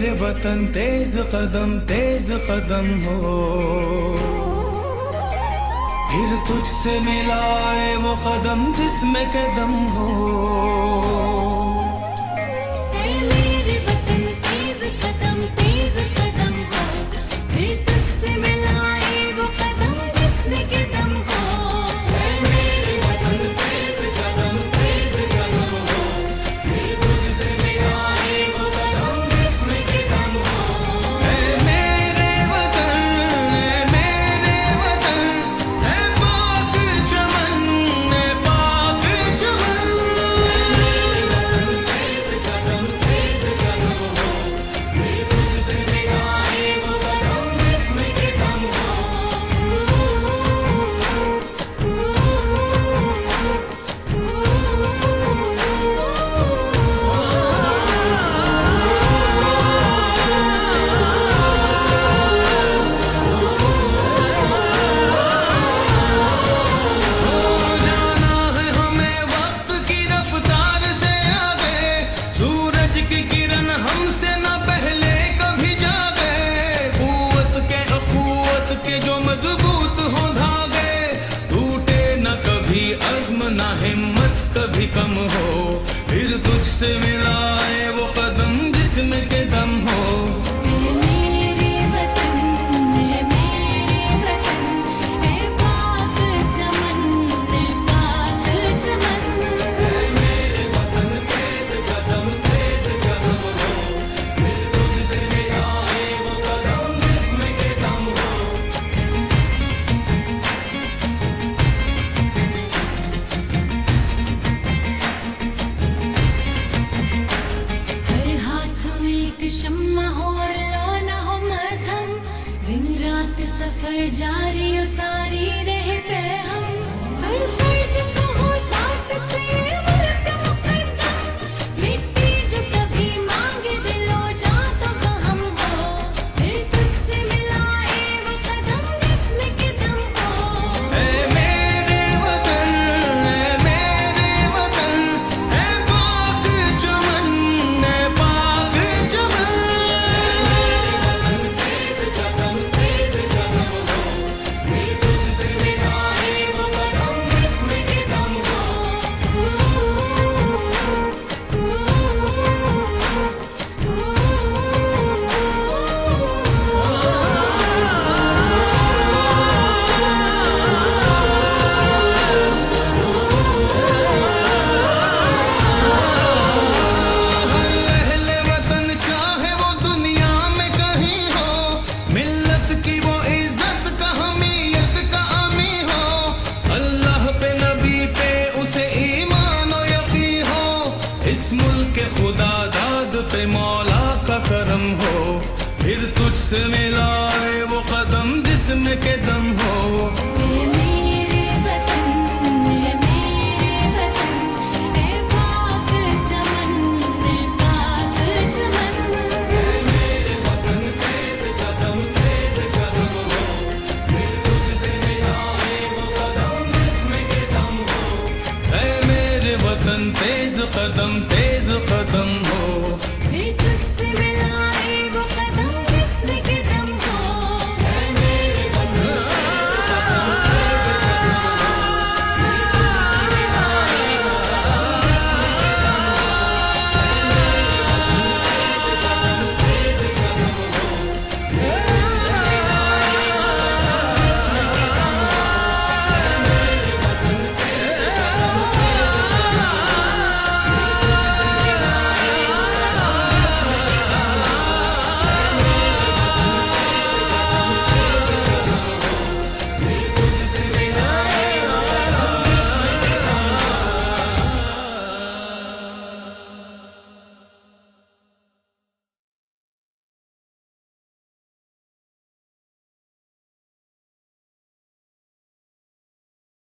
मेरे वतन तेज कदम हो, फिर तुझसे मिलाए वो कदम जिसमें कदम हो। मेरे वतन तेज कदम हो, फिर तुझसे मिलाए वो कदम जिसमें कदम हो। मेरे वतन तेज कदम हो, फिर तुझसे मिलाए वो कदम जिसमें कदम हो। मेरे वतन है पाक चमन, है पाक चमन। तेज कदम हो, फिर तुझसे मिलाए वो कदम जिसमें कदम हो। जाना है हमें वक्त की रफ्तार से आगे, सूरज की किरण हमसे न पहले कभी जागे। कुव्वत के जो मजबूत हो धागे, टूटे न कभी अज़्म न हिम्मत कभी कम हो, फिर तुझसे मिलाए वो कदम जिसमें के दम हो। मेरे वतन है पाक चमन, है पाक चमन। मेरे वतन तेज कदम हो, फिर तुझसे मिलाए वो कदम जिसमें के दम हो। हर हाथ में एक शम्मा हो और लौना हो मरहम, दिन रात सफर जारी और सारी रहे पैहम। हर फर्द को हो साथ से मुल्क मुकद्दम, मिट्टी जो कभी मांगे दिलो जा तो हम हो, फिर तुझसे मिलाए वो कदम जिसमें कदम हो। मेरे वतन है पाक चमन, है पाक चमन। तेज कदम हो, फिर तुझसे मिलाए वो कदम जिसमें कदम हो। अहले वतन चाहे वो दुनिया में कहीं हो, मिल्लत की वो इज्जत का हमीयत का अमी हो, अल्लाह पे नबी पे उसे ईमान और यकीन हो, इस मुल्क के खुदा दाद पे मौला का करम हो, फिर तुझसे मिलाए वो कदम जिसमें के दम हो।